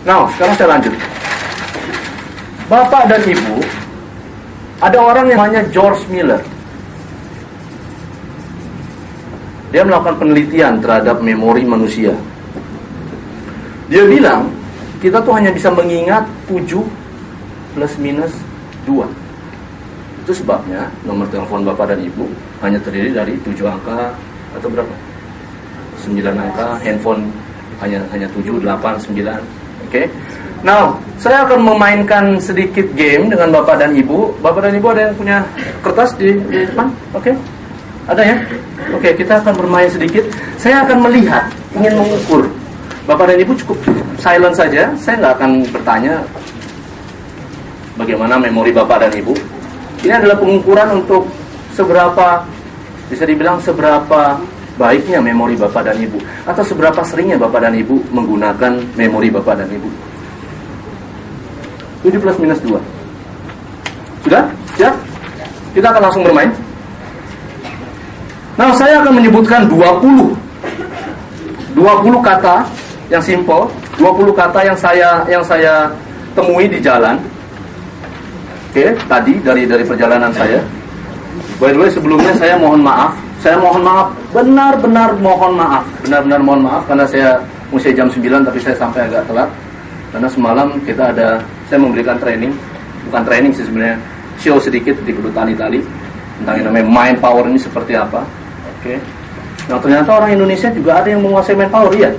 Nah, sekarang saya lanjut. Bapak dan Ibu, ada orang yang namanya George Miller. Dia melakukan penelitian terhadap memori manusia. Dia bilang, kita tuh hanya bisa mengingat 7 plus minus 2. Itu sebabnya nomor telepon Bapak dan Ibu hanya terdiri dari 7 angka atau berapa? 9 angka, handphone hanya 7, 8, 9. Oke. Nah, saya akan memainkan sedikit game dengan Bapak dan Ibu. Bapak dan Ibu ada yang punya kertas di depan? Oke. Ada ya? Oke, kita akan bermain sedikit. Saya akan melihat, ingin mengukur. Bapak dan Ibu cukup silent saja. Saya nggak akan bertanya bagaimana memori Bapak dan Ibu. Ini adalah pengukuran untuk seberapa, bisa dibilang seberapa baiknya memori Bapak dan Ibu, atau seberapa seringnya Bapak dan Ibu menggunakan memori Bapak dan Ibu. 7 plus minus 2. Sudah? Siap? Kita akan langsung bermain. Nah, saya akan menyebutkan 20 kata yang simple, 20 kata yang saya temui di jalan. Oke, tadi dari perjalanan saya. By the way, sebelumnya saya mohon maaf. Benar-benar mohon maaf karena saya mesti jam 9 tapi saya sampai agak telat. Karena semalam saya memberikan training, bukan training sih sebenarnya, show sedikit di Kedutaan Itali tentang yang namanya mind power ini seperti apa. Oke. Nah, ternyata orang Indonesia juga ada yang menguasai mind power, ya.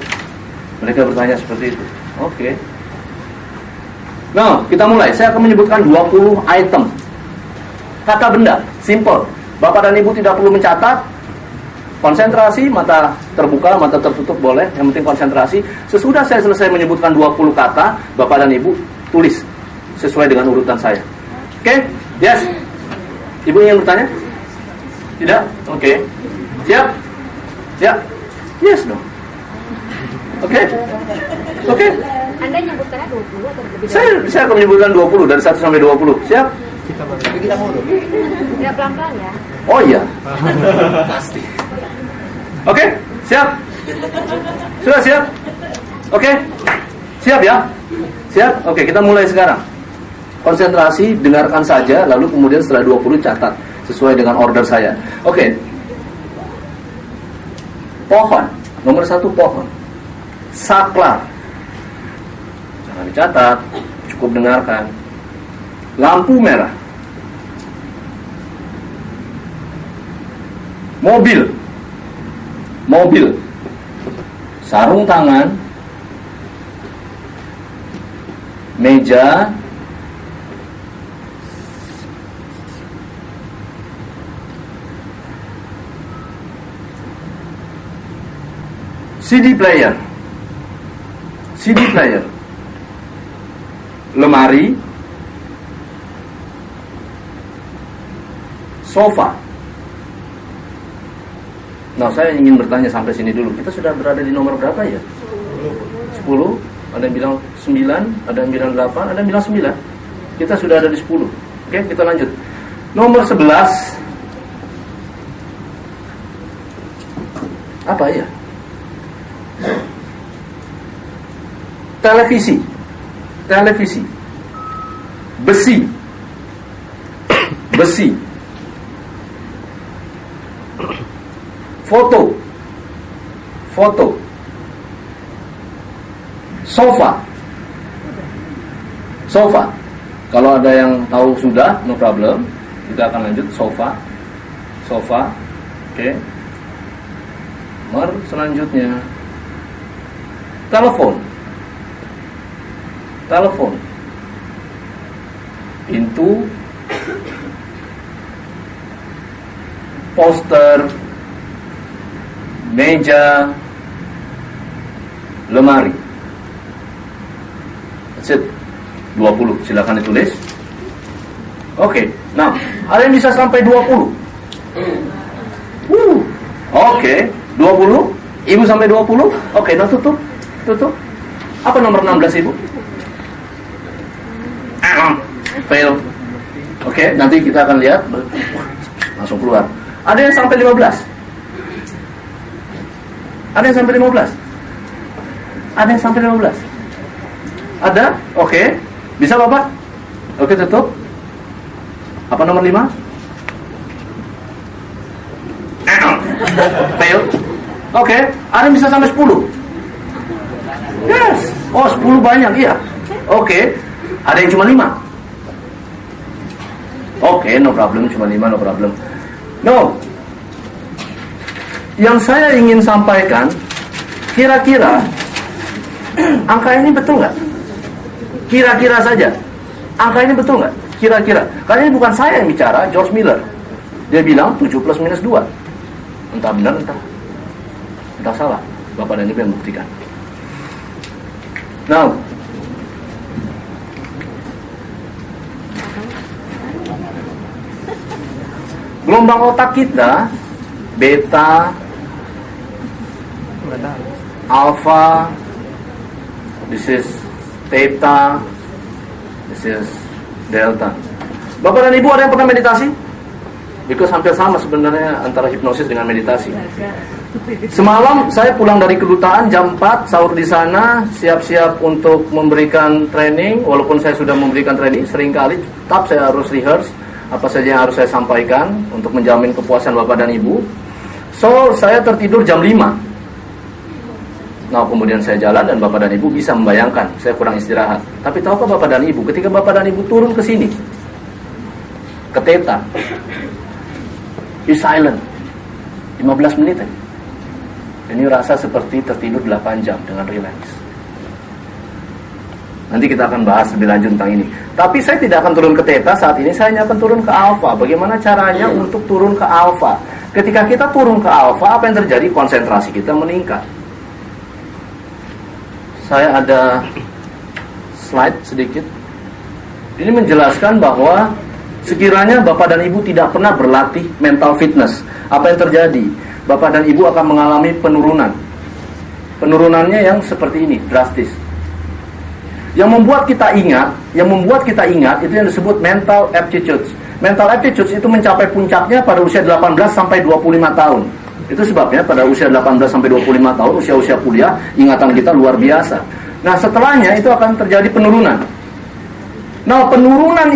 Mereka bertanya seperti itu. Oke. Nah, kita mulai. Saya akan menyebutkan 20 item. Kata benda, simple. Bapak dan Ibu tidak perlu mencatat. Konsentrasi, mata terbuka, mata tertutup boleh. Yang penting konsentrasi. Sesudah saya selesai menyebutkan 20 kata, Bapak dan Ibu tulis sesuai dengan urutan saya. Oke? Yes. Ibu ingin bertanya? Tidak? Oke. Siap? Ya? Yes dong. Oke? Oke? Anda nyebutkannya 20 atau lebih? Saya akan menyebutkan 20, dari 1 sampai 20. Siap? Kita mau dong. Ya pelan-pelan ya. Oh iya. Pasti. Oke? Siap? Sudah siap? Oke? Siap ya? Siap? Oke, kita mulai sekarang. Konsentrasi, dengarkan saja, lalu kemudian setelah 20 catat sesuai dengan order saya. Oke. Pohon. Nomor 1 pohon. Saklar. Jangan dicatat, cukup dengarkan. Lampu merah. Mobil. Sarung tangan. Meja. CD player. Lemari. Sofa. Nah, saya ingin bertanya sampai sini dulu. Kita sudah berada di nomor berapa ya? 10. Ada yang bilang 9, ada yang bilang 8, ada yang bilang 9. Kita sudah ada di 10. Oke, kita lanjut. Nomor 11. Apa ya? Televisi. Besi. Foto. Sofa. Kalau ada yang tahu sudah, no problem. Kita akan lanjut. Sofa. Oke. Nomor selanjutnya. Telepon. Pintu. Poster. Meja. Lemari. That's it. 20. Silakan ditulis. Oke. Nah, ada yang bisa sampai 20? Oke. 20. Ibu sampai 20? Oke, nah tutup. Apa nomor 16 Ibu? Fail. Oke, nanti kita akan lihat. Langsung keluar. Ada yang sampai 15? Ada yang sampai 15? Ada? Oke. Bisa Bapak? Oke, tutup. Apa nomor 5? Fail. Oke. Ada yang bisa sampai 10? Yes. Oh, 10 banyak, iya. Oke. Ada yang cuma 5? Oke, no problem. Cuma 5, no problem. No. Yang saya ingin sampaikan, kira-kira angka ini betul nggak? Kira-kira saja. Angka ini betul nggak? Kira-kira. Karena ini bukan saya yang bicara, George Miller. Dia bilang 7 plus minus 2. Entah benar, entah salah. Bapak dan Ibu yang buktikan. Now, gelombang otak kita, beta, alpha, this is theta, this is delta. Bapak dan Ibu ada yang pernah meditasi? Because hampir sama sebenarnya antara hipnosis dengan meditasi. Semalam saya pulang dari kedutaan jam 4, sahur di sana, siap-siap untuk memberikan training. Walaupun saya sudah memberikan training seringkali, tetap saya harus rehearse apa saja yang harus saya sampaikan untuk menjamin kepuasan Bapak dan Ibu. So, saya tertidur jam 5. Nah, kemudian saya jalan dan Bapak dan Ibu bisa membayangkan saya kurang istirahat. Tapi tahukah Bapak dan Ibu, ketika Bapak dan Ibu turun ke sini, ke theta, you silent 15 menit aja. Ini rasa seperti tertidur 8 jam dengan relax. Nanti kita akan bahas lebih lanjut tentang ini. Tapi saya tidak akan turun ke theta saat ini, saya hanya akan turun ke alpha. Bagaimana caranya untuk turun ke alpha? Ketika kita turun ke alpha, apa yang terjadi? Konsentrasi kita meningkat. Saya ada slide sedikit. Ini menjelaskan bahwa sekiranya Bapak dan Ibu tidak pernah berlatih mental fitness, apa yang terjadi? Bapak dan Ibu akan mengalami penurunan. Penurunannya yang seperti ini, drastis. Yang membuat kita ingat itu yang disebut mental aptitudes. Mental aptitudes itu mencapai puncaknya pada usia 18 sampai 25 tahun. Itu sebabnya pada usia 18 sampai 25 tahun, usia-usia kuliah, ingatan kita luar biasa. Nah, setelahnya itu akan terjadi penurunan. Nah, penurunan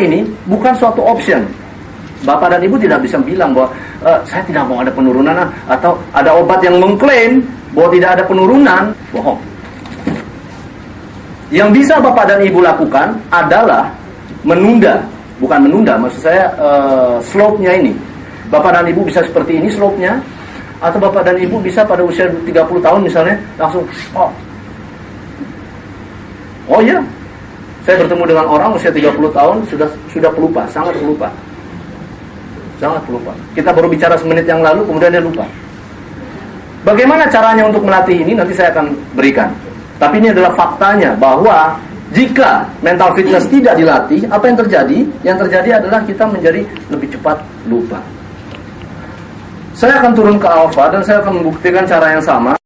ini bukan suatu option. Bapak dan Ibu tidak bisa bilang bahwa saya tidak mau ada penurunan, atau ada obat yang mengklaim bahwa tidak ada penurunan. Bohong. Yang bisa Bapak dan Ibu lakukan adalah menunda. Bukan menunda, maksud saya slope-nya ini. Bapak dan Ibu bisa seperti ini slope-nya, atau Bapak dan Ibu bisa pada usia 30 tahun misalnya langsung stop. Oh iya, saya bertemu dengan orang usia 30 tahun sudah pelupa, sangat pelupa. Sangat pelupa. Kita baru bicara semenit yang lalu, kemudian dia lupa. Bagaimana caranya untuk melatih ini? Nanti saya akan berikan. Tapi ini adalah faktanya bahwa jika mental fitness tidak dilatih, apa yang terjadi? Yang terjadi adalah kita menjadi lebih cepat lupa. Saya akan turun ke alpha dan saya akan membuktikan cara yang sama.